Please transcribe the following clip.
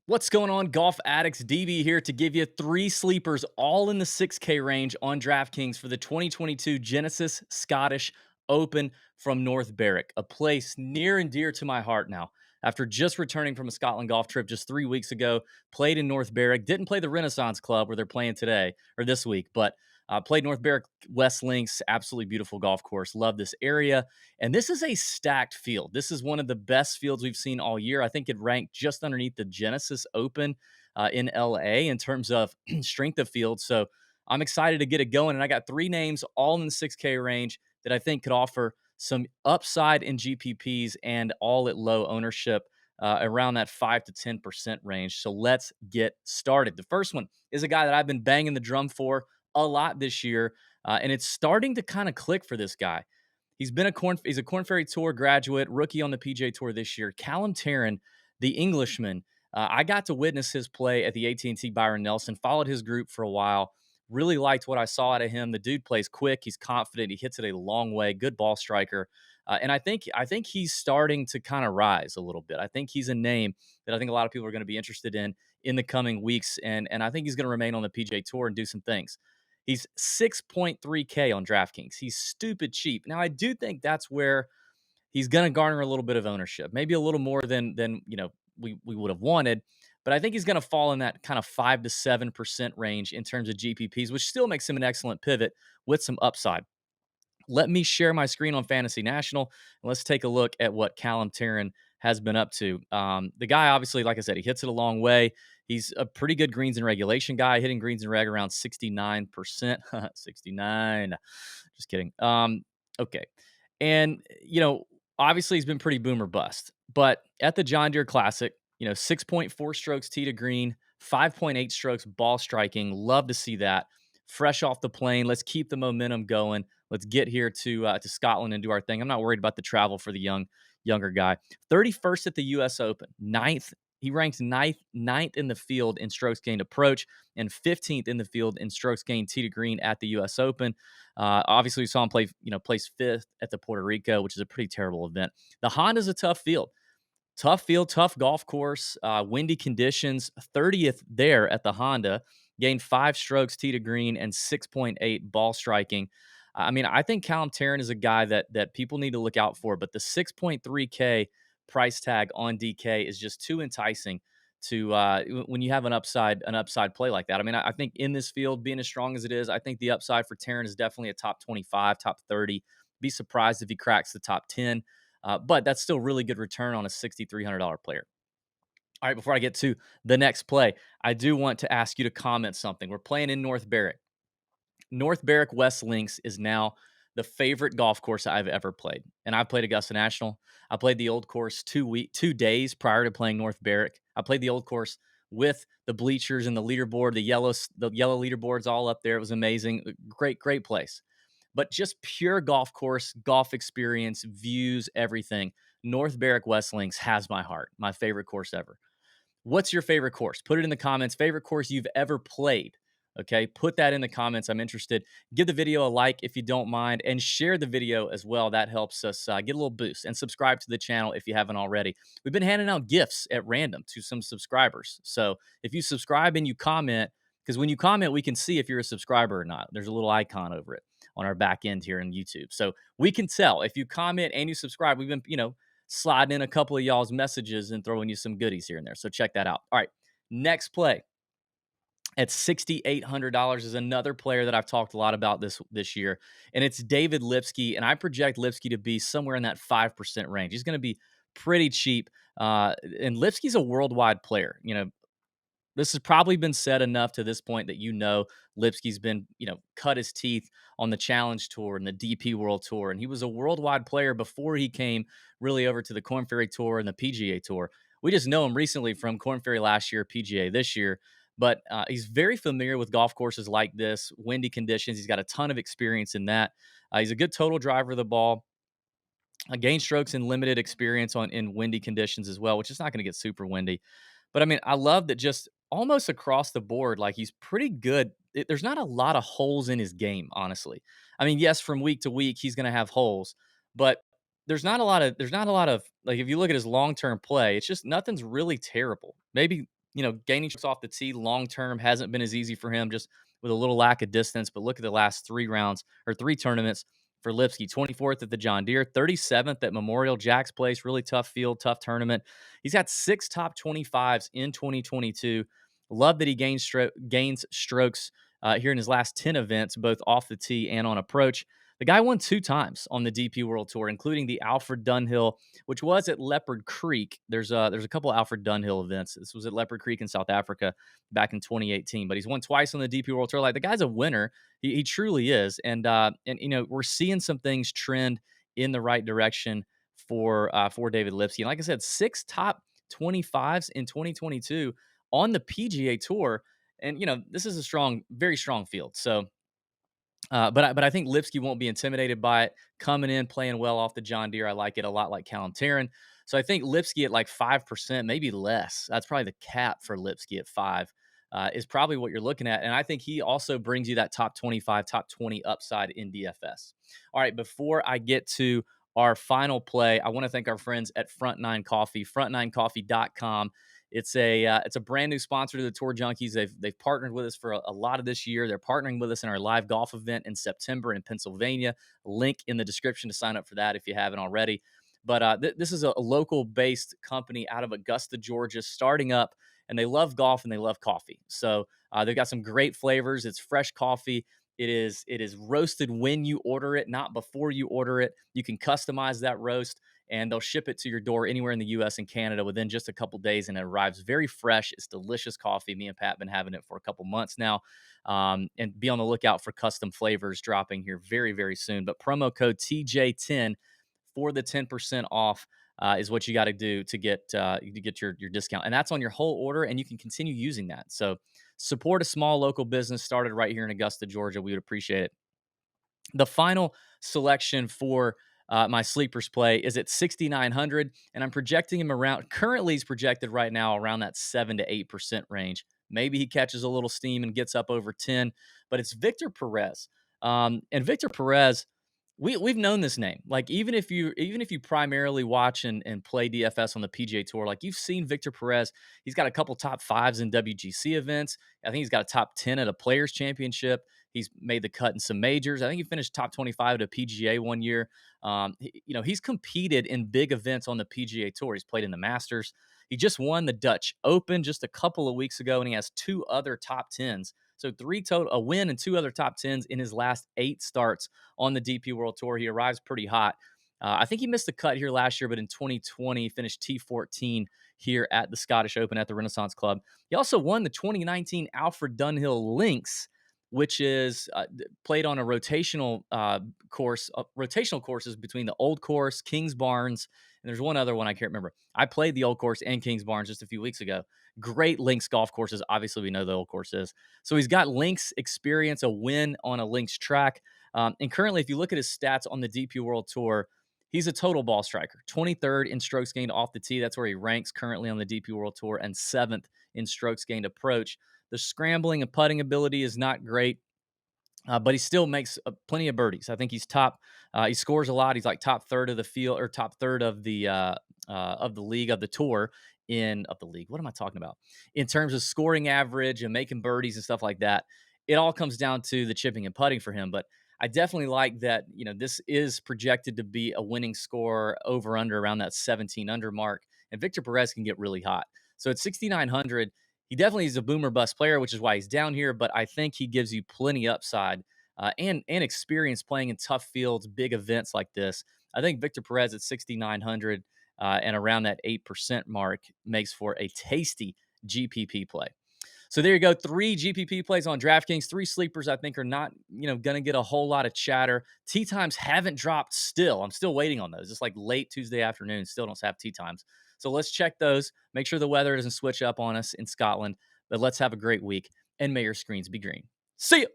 What's going on, golf addicts? DB here to give you three sleepers all in the 6K range on DraftKings for the 2022 Genesis Scottish Open from North Berwick, a place near and dear to my heart now. After just returning from a Scotland golf trip just 3 weeks ago, played in North Berwick, didn't play the Renaissance Club where they're playing today or this week, but played North Berwick West Links, absolutely beautiful golf course. Love this area. And this is a stacked field. This is one of the best fields we've seen all year. I think it ranked just underneath the Genesis Open in LA in terms of strength of field. So I'm excited to get it going. And I got three names all in the 6K range that I think could offer some upside in GPPs and all at low ownership. Around that 5 to 10% range. So let's get started. The first one is a guy that I've been banging the drum for a lot this year, and it's starting to kind of click for this guy. He's a Corn Ferry Tour graduate, rookie on the PGA Tour this year. Callum Tarren, the Englishman. I got to witness his play at the AT&T Byron Nelson. Followed his group for a while. Really liked what I saw out of him. The dude plays quick. He's confident. He hits it a long way. Good ball striker. And I think he's starting to kind of rise a little bit. I think he's a name that I think a lot of people are going to be interested in the coming weeks. And I think he's going to remain on the PGA Tour and do some things. He's 6.3K on DraftKings. He's stupid cheap. Now, I do think that's where he's going to garner a little bit of ownership, maybe a little more than we would have wanted. But I think he's going to fall in that kind of 5 to 7% range in terms of GPPs, which still makes him an excellent pivot with some upside. Let me share my screen on Fantasy National, and let's take a look at what Callum Tarren has been up to. The guy, obviously, like I said, he hits it a long way. He's a pretty good greens and regulation guy, hitting greens and reg around 69%. 69. Just kidding. Okay. And, obviously he's been pretty boomer bust. But at the John Deere Classic, 6.4 strokes tee to green, 5.8 strokes ball striking. Love to see that. Fresh off the plane. Let's keep the momentum going. Let's get here to Scotland and do our thing. I'm not worried about the travel for the younger guy. 31st at the U.S. Open, ninth. He ranks ninth in the field in strokes gained approach and 15th in the field in strokes gained tee to green at the U.S. Open. Obviously, we saw him place fifth at the Puerto Rico, which is a pretty terrible event. The Honda's a tough field. Tough field, tough golf course, windy conditions. 30th there at the Honda, gained 5 strokes tee to green and 6.8 ball striking. I mean, I think Callum Tarren is a guy that people need to look out for, but the 6.3K price tag on DK is just too enticing to when you have an upside play like that. I mean, I think in this field, being as strong as it is, I think the upside for Tarren is definitely a top 25, top 30. Be surprised if he cracks the top 10. But that's still really good return on a $6,300 player. All right, before I get to the next play, I do want to ask you to comment something. We're playing in North Berwick. North Berwick West Links is now the favorite golf course I've ever played. And I've played Augusta National. I played the old course 2 days prior to playing North Berwick. I played the old course with the bleachers and the leaderboard, the yellow leaderboards all up there. It was amazing. Great place. But just pure golf course, golf experience, views, everything. North Berwick West Links has my heart, my favorite course ever. What's your favorite course? Put it in the comments. Favorite course you've ever played. Okay, put that in the comments. I'm interested. Give the video a like if you don't mind, and share the video as well. That helps us get a little boost. And subscribe to the channel if you haven't already. We've been handing out gifts at random to some subscribers. So if you subscribe and you comment, because when you comment, we can see if you're a subscriber or not. There's a little icon over it on our back end here in YouTube. So we can tell if you comment and you subscribe. We've been, sliding in a couple of y'all's messages and throwing you some goodies here and there. So check that out. All right, next play at $6,800 is another player that I've talked a lot about this year, and it's David Lipsky, and I project Lipsky to be somewhere in that 5% range. He's going to be pretty cheap, and Lipsky's a worldwide player. This has probably been said enough to this point that Lipsky's been, cut his teeth on the Challenge Tour and the DP World Tour, and he was a worldwide player before he came really over to the Corn Ferry Tour and the PGA Tour. We just know him recently from Corn Ferry last year, PGA this year, but he's very familiar with golf courses like this, windy conditions. He's got a ton of experience in that. He's a good total driver of the ball. Gain strokes and limited experience in windy conditions as well, which is not going to get super windy. But I mean, I love that just almost across the board, like he's pretty good. There's not a lot of holes in his game, honestly. I mean, yes, from week to week he's going to have holes, but there's not a lot of like if you look at his long-term play, it's just nothing's really terrible. Maybe gaining strokes off the tee long term hasn't been as easy for him, just with a little lack of distance. But look at the last 3 rounds or 3 tournaments for Lipsky: 24th at the John Deere, 37th at Memorial Jack's Place. Really tough field, tough tournament. He's got 6 top 25s in 2022. Love that he gains strokes here in his last 10 events, both off the tee and on approach. The guy won 2 times on the DP World Tour, including the Alfred Dunhill, which was at Leopard Creek. There's a couple of Alfred Dunhill events. This was at Leopard Creek in South Africa back in 2018. But he's won twice on the DP World Tour. Like, the guy's a winner. He truly is. And we're seeing some things trend in the right direction for David Lipsky. And like I said, 6 top 25s in 2022 on the PGA Tour. And this is a very strong field. So but I think Lipsky won't be intimidated by it. Coming in, playing well off the John Deere. I like it a lot, like Callum Tarren. So I think Lipsky at like 5%, maybe less. That's probably the cap for Lipsky at 5, is probably what you're looking at. And I think he also brings you that top 25, top 20 upside in DFS. All right, before I get to our final play, I want to thank our friends at Front Nine Coffee, front9coffee.com. It's a brand new sponsor to the Tour Junkies. They've partnered with us for a lot of this year. They're partnering with us in our live golf event in September in Pennsylvania. Link in the description to sign up for that if you haven't already. But this is a local based company out of Augusta, Georgia, starting up, and they love golf and they love coffee. So they've got some great flavors. It's fresh coffee. It is roasted when you order it, not before you order it. You can customize that roast, and they'll ship it to your door anywhere in the US and Canada within just a couple days, and it arrives very fresh. It's delicious coffee. Me and Pat have been having it for a couple months now. And be on the lookout for custom flavors dropping here very, very soon. But promo code TJ10 for the 10% off is what you got to do to get your discount. And that's on your whole order, and you can continue using that. So support a small local business started right here in Augusta, Georgia. We would appreciate it. The final selection for my sleepers play is at 6,900, and I'm projecting him around. Currently, he's projected right now around that 7 to 8% range. Maybe he catches a little steam and gets up over 10, but it's Victor Perez. And Victor Perez, we've known this name. Like, even if you primarily watch and play DFS on the PGA Tour, like, you've seen Victor Perez. He's got a couple top 5s in WGC events. I think he's got a top 10 at a Players Championship. He's made the cut in some majors. I think he finished top 25 at a PGA one year. He's competed in big events on the PGA Tour. He's played in the Masters. He just won the Dutch Open just a couple of weeks ago, and he has 2 other top 10s. So a win and 2 other top 10s in his last 8 starts on the DP World Tour. He arrives pretty hot. I think he missed the cut here last year, but in 2020, he finished T14 here at the Scottish Open at the Renaissance Club. He also won the 2019 Alfred Dunhill Links, which is played on a rotational course. Rotational courses between the Old Course, Kings Barnes, and there's one other one I can't remember. I played the Old Course and Kings Barnes just a few weeks ago. Great links golf courses. Obviously, we know the Old Course is. So he's got links experience, a win on a links track. And currently, if you look at his stats on the DP World Tour, he's a total ball striker. 23rd in strokes gained off the tee. That's where he ranks currently on the DP World Tour, and 7th in strokes gained approach. The scrambling and putting ability is not great, but he still makes plenty of birdies. I think he's top. He scores a lot. He's like top third of the field, or top third of the league, of the tour, of the league. What am I talking about? In terms of scoring average and making birdies and stuff like that, it all comes down to the chipping and putting for him. But I definitely like that. This is projected to be a winning score over under around that 17 under mark, and Victor Perez can get really hot. So at 6,900. He definitely is a boomer bust player, which is why he's down here, but I think he gives you plenty upside and experience playing in tough fields, big events like this. I think Victor Perez at 6,900 and around that 8% mark makes for a tasty GPP play. So there you go. 3 GPP plays on DraftKings. 3 sleepers I think are not, going to get a whole lot of chatter. Tee times haven't dropped still. I'm still waiting on those. It's like late Tuesday afternoon. Still don't have tee times. So let's check those. Make sure the weather doesn't switch up on us in Scotland. But let's have a great week, and may your screens be green. See ya.